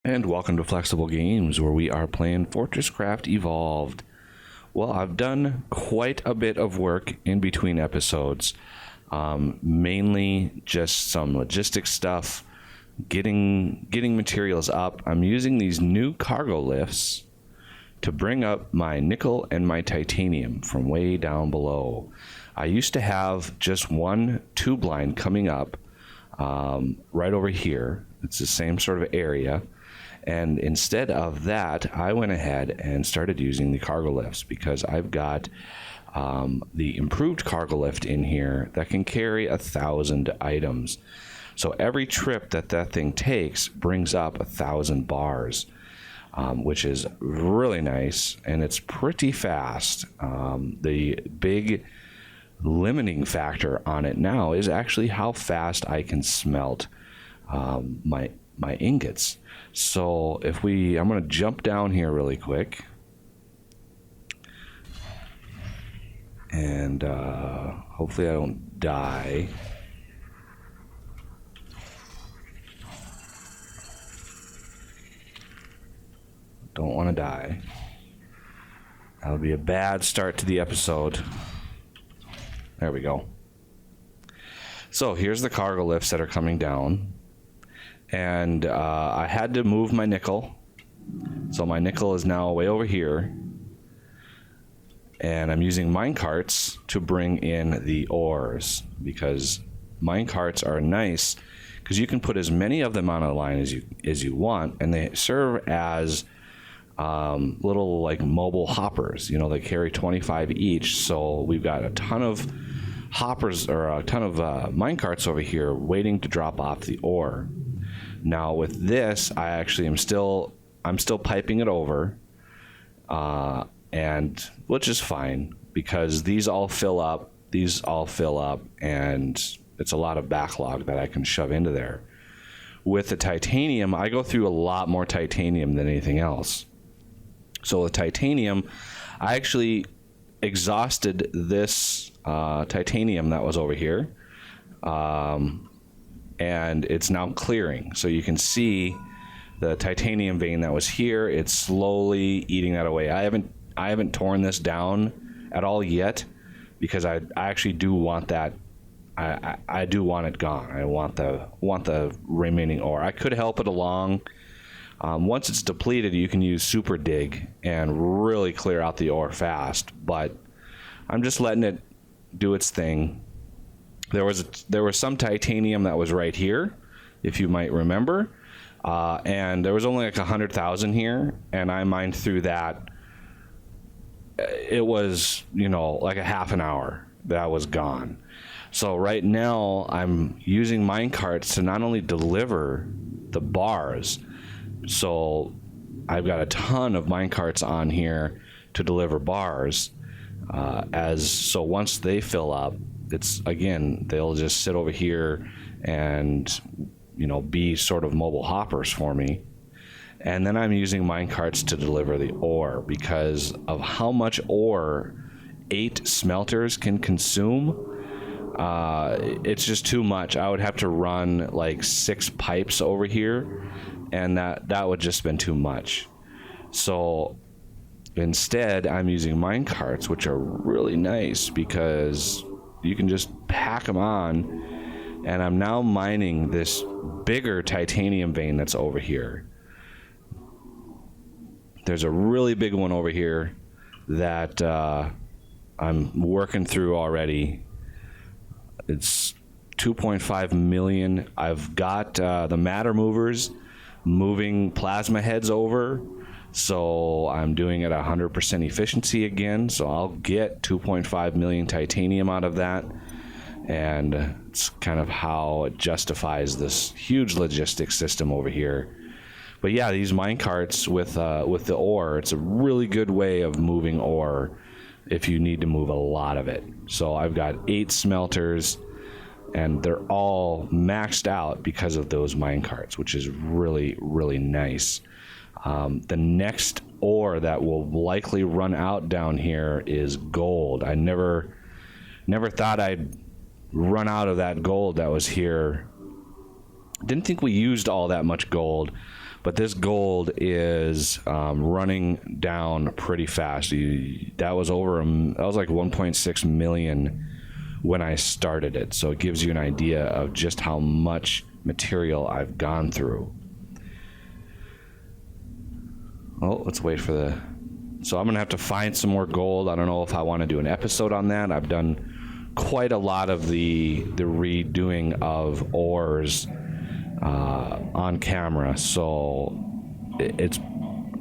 And welcome to Flexible Games, where we are playing FortressCraft Evolved. Well, I've done quite a bit of work in between episodes, mainly just some logistics stuff, getting materials up. I'm using these new cargo lifts to bring up my nickel and my titanium from way down below. I used to have just one tube line coming up right over here. It's the same sort of area. And instead of that, I went ahead and started using the cargo lifts because I've got the improved cargo lift in here that can carry 1,000 items. So every trip that thing takes brings up 1,000 bars, which is really nice, and it's pretty fast. The big limiting factor on it now is actually how fast I can smelt my ingots. So I'm going to jump down here really quick, and hopefully I don't die. Don't want to die. That would be a bad start to the episode. There we go. So here's the cargo lifts that are coming down. And I had to move my nickel. So my nickel is now way over here. And I'm using mine carts to bring in the ores, because mine carts are nice because you can put as many of them on a line as you want, and they serve as little like mobile hoppers. They carry 25 each. So we've got a ton of hoppers, or a ton of mine carts over here waiting to drop off the ore. Now with this, I'm still piping it over, and which is fine because these all fill up, and it's a lot of backlog that I can shove into there. With the titanium, I go through a lot more titanium than anything else. So with titanium, I actually exhausted this titanium that was over here. And it's now clearing. So you can see the titanium vein that was here. It's slowly eating that away. I haven't torn this down at all yet because I actually do want that. I do want it gone. I want the remaining ore. I could help it along. Once it's depleted, you can use super dig and really clear out the ore fast. But I'm just letting it do its thing. There was some titanium that was right here, if you might remember, and there was only like 100,000 here, and I mined through that. It was like a half an hour that was gone. So right now I'm using mine carts to not only deliver the bars, so I've got a ton of mine carts on here to deliver bars. So once they fill up, they'll just sit over here and be sort of mobile hoppers for me. And then I'm using mine carts to deliver the ore because of how much ore 8 smelters can consume. It's just too much. I would have to run like 6 pipes over here, and that would just been too much. So instead, I'm using mine carts, which are really nice because you can just pack them on, and I'm now mining this bigger titanium vein that's over here. There's a really big one over here that I'm working through already. It's 2.5 million. I've got the matter movers moving plasma heads over, so I'm doing it at 100% efficiency again, so I'll get 2.5 million titanium out of that, and it's kind of how it justifies this huge logistics system over here. But yeah, these mine carts with the ore, it's a really good way of moving ore if you need to move a lot of it. So I've got 8 smelters, and they're all maxed out because of those mine carts, which is really, really nice. The next ore that will likely run out down here is gold. I never thought I'd run out of that gold that was here. Didn't think we used all that much gold, But this gold is running down pretty fast. That was like 1.6 million when I started it. So it gives you an idea of just how much material I've gone through. Oh, let's wait for the... So I'm going to have to find some more gold. I don't know if I want to do an episode on that. I've done quite a lot of the redoing of ores on camera. So it's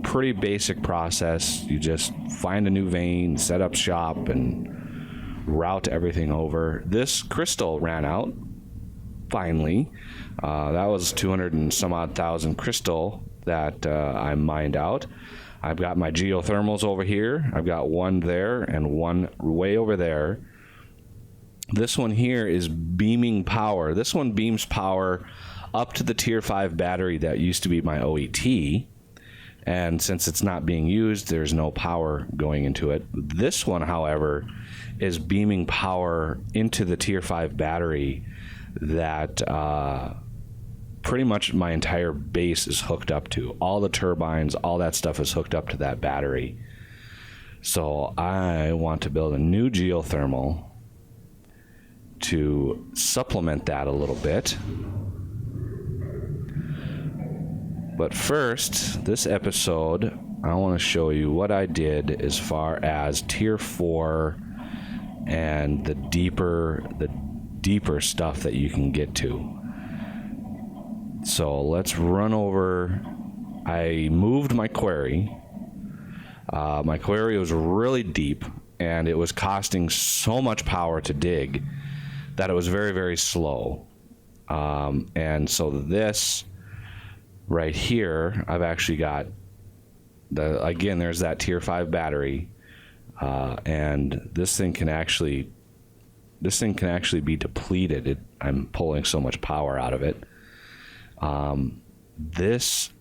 pretty basic process. You just find a new vein, set up shop, and route everything over. This crystal ran out, finally. That was 200 and some odd thousand crystal that I mined out. I've got my geothermals over here. I've got one there and one way over there. This one here is beaming power. This one beams power up to the tier 5 battery that used to be my OET. And since it's not being used, there's no power going into it. This one, however, is beaming power into the tier 5 battery that pretty much my entire base is hooked up to. All the turbines, all that stuff is hooked up to that battery. So I want to build a new geothermal to supplement that a little bit. But first, this episode, I want to show you what I did as far as tier 4 and the deeper stuff that you can get to. So let's run over. I moved my quarry. My quarry was really deep, and it was costing so much power to dig that it was very, very slow. And so this right here, I've actually got again, there's that tier 5 battery, and this thing can actually be depleted. I'm pulling so much power out of it. This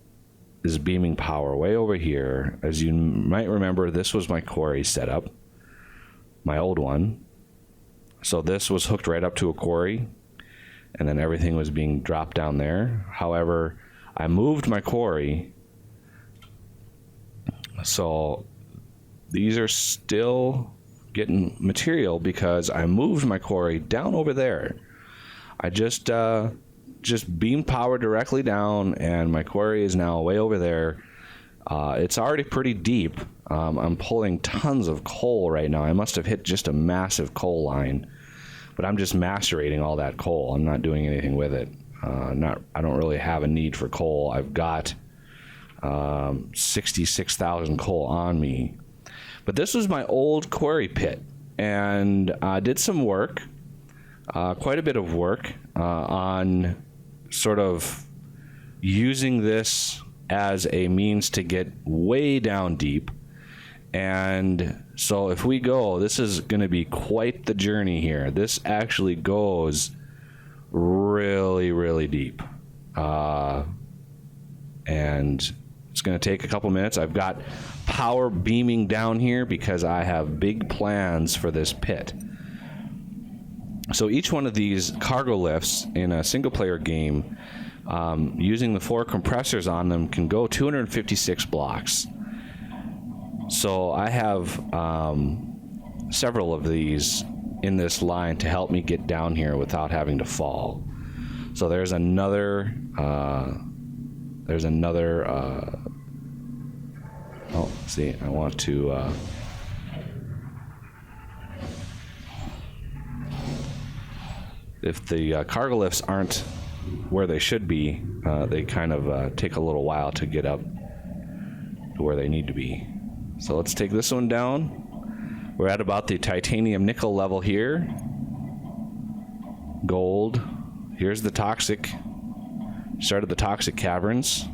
is beaming power way over here. As you might remember, this was my quarry setup, my old one. So this was hooked right up to a quarry, and then everything was being dropped down there. However, I moved my quarry, so these are still getting material because I moved my quarry down over there. I just beamed power directly down, and my quarry is now way over there. It's already pretty deep. I'm pulling tons of coal right now. I must have hit just a massive coal line, but I'm just macerating all that coal. I'm not doing anything with it. I don't really have a need for coal. I've got 66,000 coal on me. But this was my old quarry pit, and I did some work, quite a bit of work, on sort of using this as a means to get way down deep. And so if we go, this is going to be quite the journey here. This actually goes really, really deep. And it's going to take a couple minutes. I've got power beaming down here because I have big plans for this pit. So each one of these cargo lifts in a single player game, using the 4 compressors on them, can go 256 blocks. So I have several of these in this line to help me get down here without having to fall. So there's another oh, see, I want to if the cargo lifts aren't where they should be, they kind of take a little while to get up to where they need to be. So let's take this one down. We're at about the titanium nickel level here. Gold. Here's the toxic. Started the toxic caverns.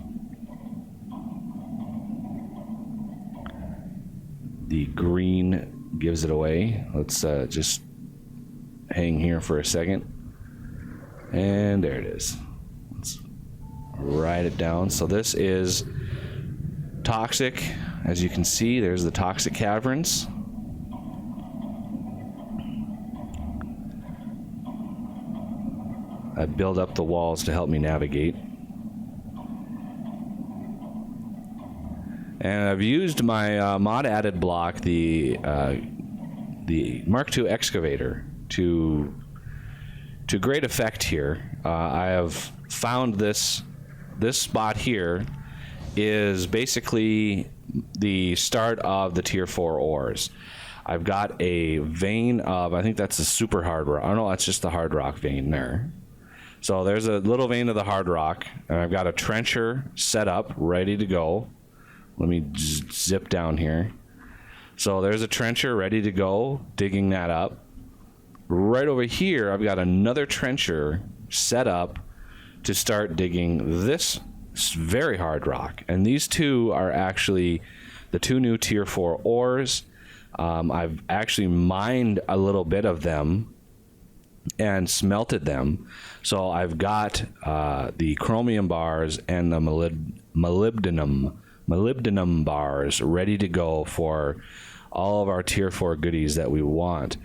The green gives it away. Let's just hang here for a second. And there it is. Let's write it down. So this is toxic. As you can see, there's the toxic caverns. I build up the walls to help me navigate. And I've used my mod added block, the Mark II excavator, to great effect here. I have found this spot here is basically the start of the tier 4 ores. I've got a vein of, I think that's a super hard rock. Oh no, that's just the hard rock vein there. So there's a little vein of the hard rock, and I've got a trencher set up, ready to go. Let me zip down here. So there's a trencher ready to go, digging that up. Right over here, I've got another trencher set up to start digging this very hard rock. And these two are actually the two new tier 4 ores. I've actually mined a little bit of them and smelted them. So I've got the chromium bars and the molybdenum bars ready to go for all of our tier 4 goodies that we want.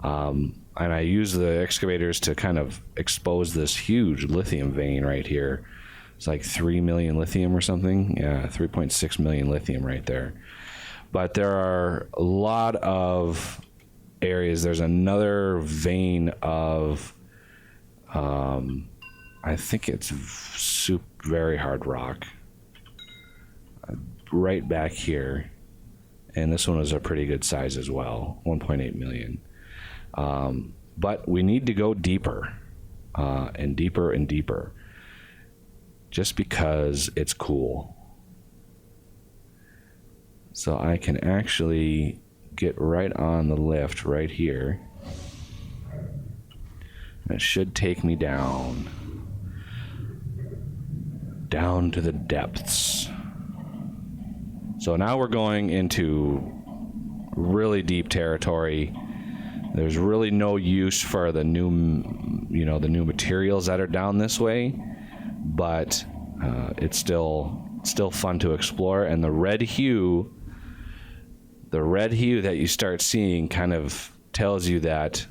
And I use the excavators to kind of expose this huge lithium vein right here. It's like 3 million lithium or something. Yeah, 3.6 million lithium right there. But there are a lot of areas. There's another vein of, I think it's very hard rock. Right back here. And this one was a pretty good size as well, 1.8 million. But we need to go deeper, and deeper and deeper, just because it's cool. So I can actually get right on the lift right here. And it should take me down to the depths. So now we're going into really deep territory. There's really no use for the new materials that are down this way, but it's still fun to explore. And the red hue that you start seeing kind of tells you that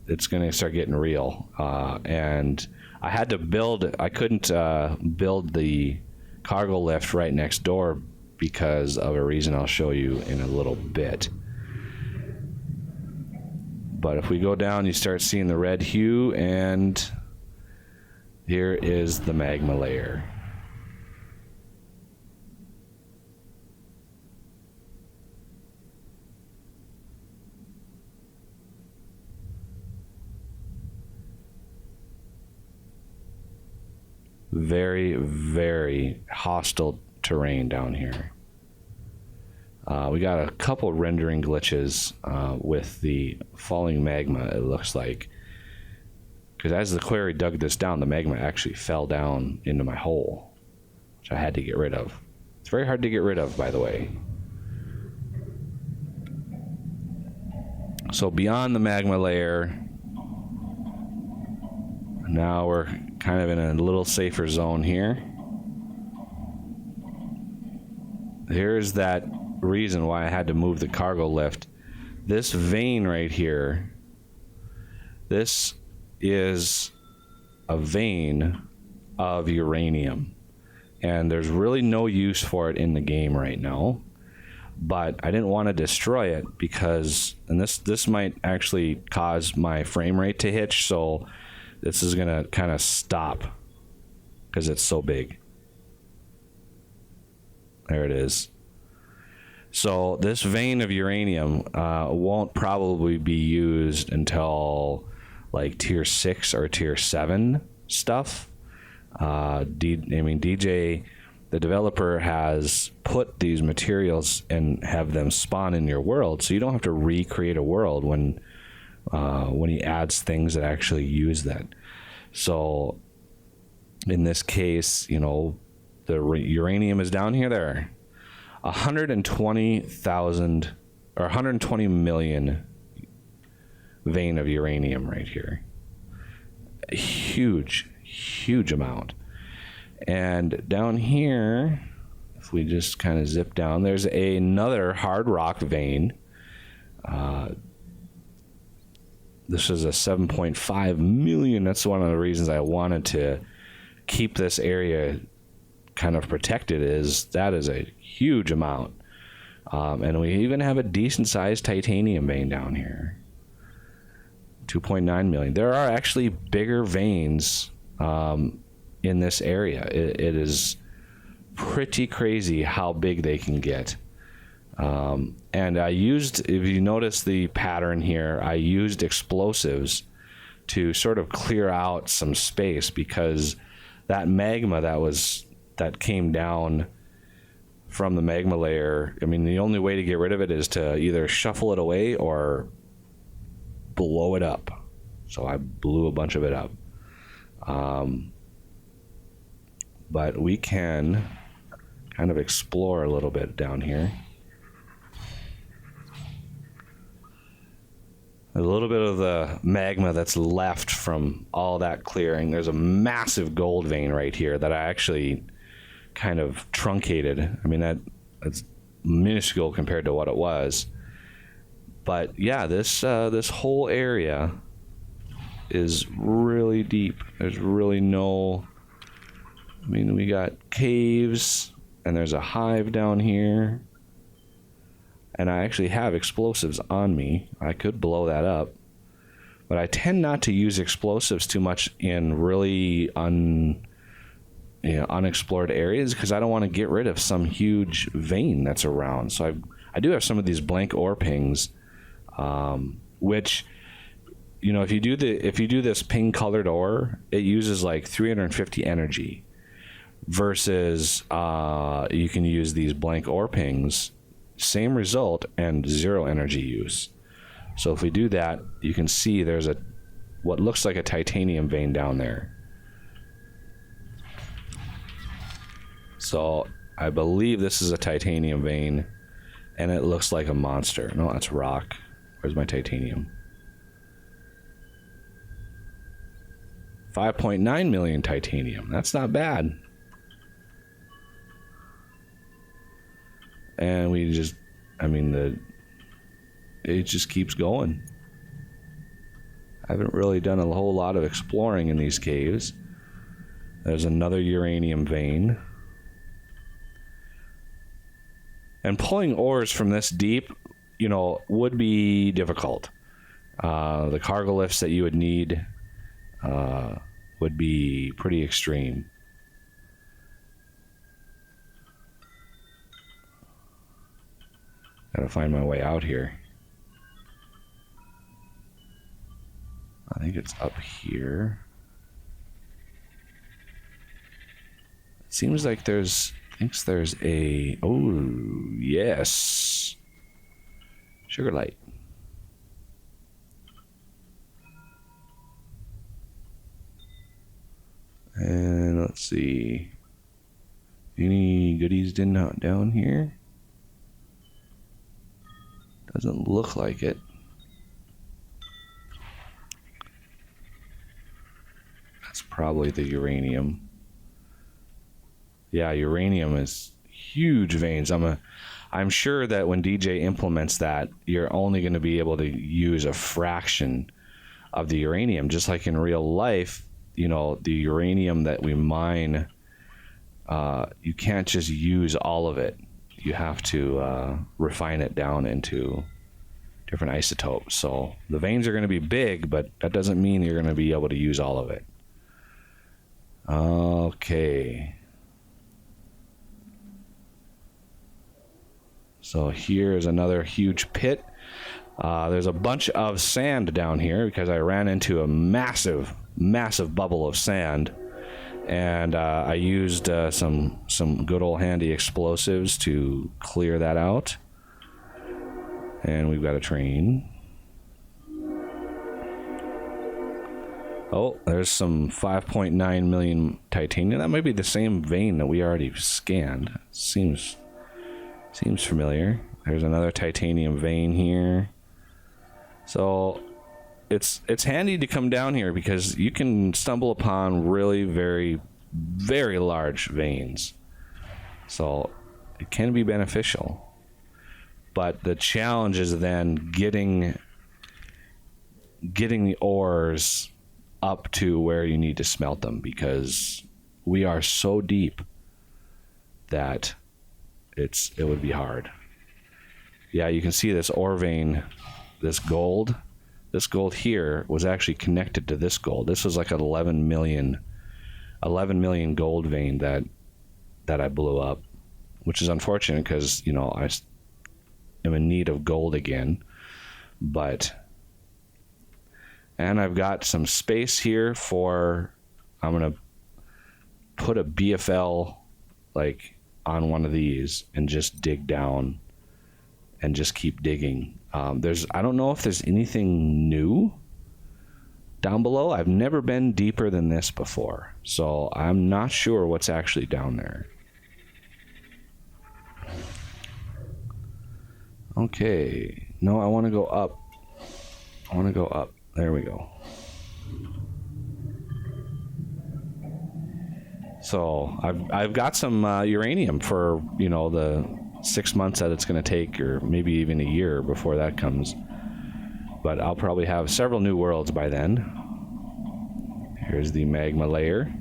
it's going to start getting real. And I had to I couldn't build the cargo lift right next door because of a reason I'll show you in a little bit. But if we go down, you start seeing the red hue, and here is the magma layer. Very, very hostile terrain down here. We got a couple rendering glitches with the falling magma, it looks like. Because as the quarry dug this down, the magma actually fell down into my hole, which I had to get rid of. It's very hard to get rid of, by the way. So beyond the magma layer, now we're kind of in a little safer zone here. Here's that reason why I had to move the cargo lift. This vein right here, this is a vein of uranium, and there's really no use for it in the game right now, but I didn't want to destroy it because, and this might actually cause my frame rate to hitch, so this is gonna kind of stop because it's so big. There it is. So this vein of uranium won't probably be used until like tier 6 or tier 7 stuff. DJ, the developer, has put these materials and have them spawn in your world, so you don't have to recreate a world when he adds things that actually use that. So in this case, the uranium is down here. There, 120,000 or 120 million vein of uranium right here. A huge amount. And down here, if we just kind of zip down, there's another hard rock vein. This is a 7.5 million. That's one of the reasons I wanted to keep this area kind of protect it is a huge amount. And we even have a decent sized titanium vein down here. 2.9 million. There are actually bigger veins in this area. It is pretty crazy how big they can get. And I used, if you notice the pattern here, I used explosives to sort of clear out some space, because that magma that came down from the magma layer, I mean, the only way to get rid of it is to either shuffle it away or blow it up. So I blew a bunch of it up. But we can kind of explore a little bit down here. A little bit of the magma that's left from all that clearing. There's a massive gold vein right here that I actually kind of truncated. I mean, that's minuscule compared to what it was. But yeah, this whole area is really deep. There's really no, I mean, we got caves, and there's a hive down here. And I actually have explosives on me. I could blow that up. But I tend not to use explosives too much in really unexplored areas, because I don't want to get rid of some huge vein that's around. So I do have some of these blank ore pings, which, you know, if you do this ping colored ore, it uses like 350 energy, versus you can use these blank ore pings, same result and 0 energy use. So if we do that, you can see there's what looks like a titanium vein down there. So I believe this is a titanium vein, and it looks like a monster. No, that's rock. Where's my titanium? 5.9 million titanium. That's not bad. And we just, I mean, it just keeps going. I haven't really done a whole lot of exploring in these caves. There's another uranium vein. And pulling ores from this deep, you know, would be difficult. The cargo lifts that you would need would be pretty extreme. Gotta find my way out here. I think it's up here. It seems like there's a, oh yes, sugar light. And let's see, any goodies down here? Doesn't look like it. That's probably the uranium. Yeah, uranium is huge veins. I'm sure that when DJ implements that, you're only going to be able to use a fraction of the uranium. Just like in real life, you know, the uranium that we mine, you can't just use all of it. You have to refine it down into different isotopes. So the veins are going to be big, but that doesn't mean you're going to be able to use all of it. Okay. So here's another huge pit. There's a bunch of sand down here because I ran into a massive bubble of sand. And I used some good old handy explosives to clear that out. And we've got a train. Oh, there's some 5.9 million titanium. That might be the same vein that we already scanned. Seems familiar. There's another titanium vein here. So it's handy to come down here because you can stumble upon really very, very large veins. So it can be beneficial. But the challenge is then getting the ores up to where you need to smelt them, because we are so deep that it would be hard. Yeah, you can see this ore vein, this gold here was actually connected to this gold. This was like an 11 million gold vein that I blew up, which is unfortunate because, you know, I am in need of gold again. And I've got some space here I'm going to put a BFL like on one of these and just dig down and just keep digging. I don't know if there's anything new down below. I've never been deeper than this before, so I'm not sure what's actually down there. Okay, no, I want to go up. There we go. So I've got some uranium for, you know, the 6 months that it's going to take, or maybe even a year before that comes. But I'll probably have several new worlds by then. Here's the magma layer.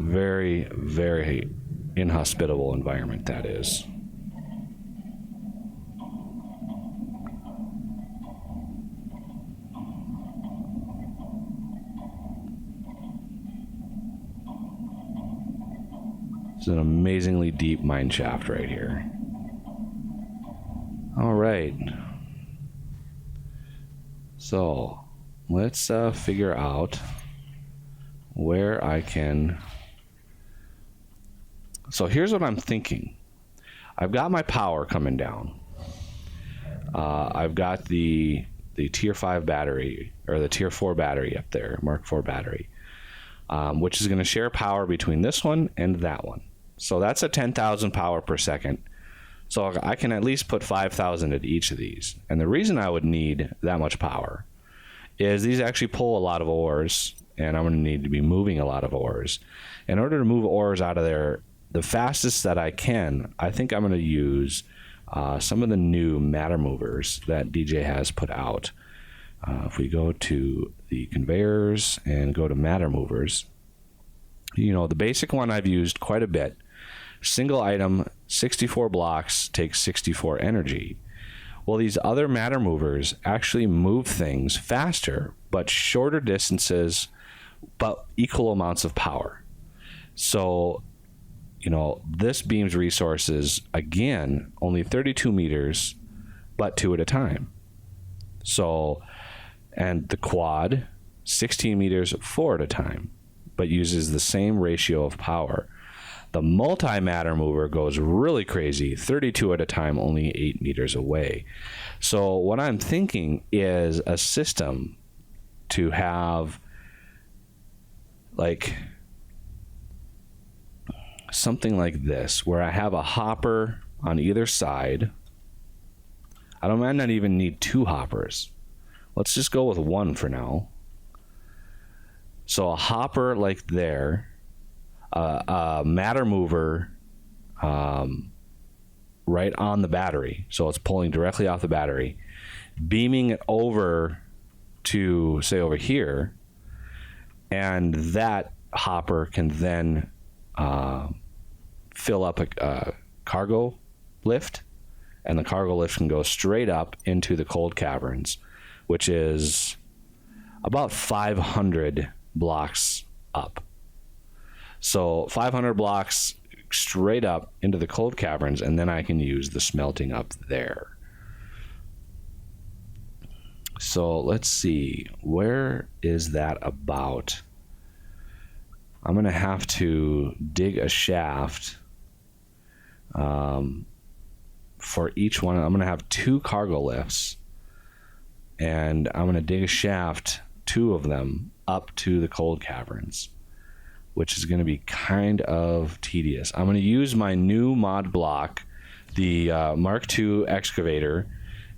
Very, very inhospitable environment that is. It's an amazingly deep mine shaft right here. All right. So let's figure out where I can. So here's what I'm thinking. I've got my power coming down. I've got the tier 5 battery, or the tier 4 battery up there, Mark 4 battery, which is going to share power between this one and that one. So that's a 10,000 power per second. So I can at least put 5,000 at each of these. And the reason I would need that much power is these actually pull a lot of ores, and I'm going to need to be moving a lot of ores. In order to move ores out of there the fastest that I can, I think I'm going to use some of the new matter movers that DJ has put out. If we go to the conveyors and go to matter movers, you know, the basic one I've used quite a bit. Single item, 64 blocks, takes 64 energy. Well, these other matter movers actually move things faster, but shorter distances, but equal amounts of power. So, you know, this beam's resources, again, only 32 meters, but 2 at a time. So, and the quad, 16 meters, 4 at a time, but uses the same ratio of power. The multi-matter mover goes really crazy, 32 at a time, only 8 meters away. So what I'm thinking is a system to have like something like this, where I have a hopper on either side. I might not even need 2 hoppers. Let's just go with 1 for now. So a hopper like there, a matter mover right on the battery, so it's pulling directly off the battery, beaming it over to, say, over here, and that hopper can then fill up a cargo lift, and the cargo lift can go straight up into the cold caverns, which is about 500 blocks up. So 500 blocks straight up into the cold caverns, and then I can use the smelting up there. So let's see, where is that about? I'm going to have to dig a shaft for each one. I'm going to have 2 cargo lifts, and I'm going to dig a shaft, 2 of them, up to the cold caverns, which is going to be kind of tedious. I'm going to use my new mod block. The Mark II excavator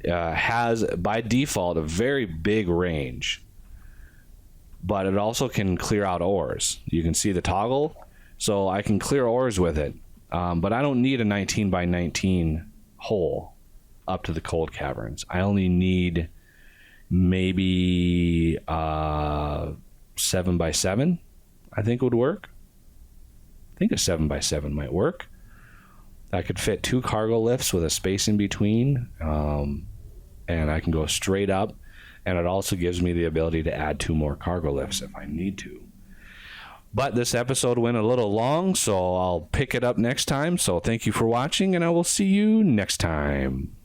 has, by default, a very big range, but it also can clear out ores. You can see the toggle, so I can clear ores with it, but I don't need a 19 by 19 hole up to the cold caverns. I only need, maybe 7x7, I think would work. I think a 7x7 might work. I could fit 2 cargo lifts with a space in between, and I can go straight up, and it also gives me the ability to add 2 more cargo lifts if I need to. But this episode went a little long, so I'll pick it up next time. So thank you for watching, and I will see you next time.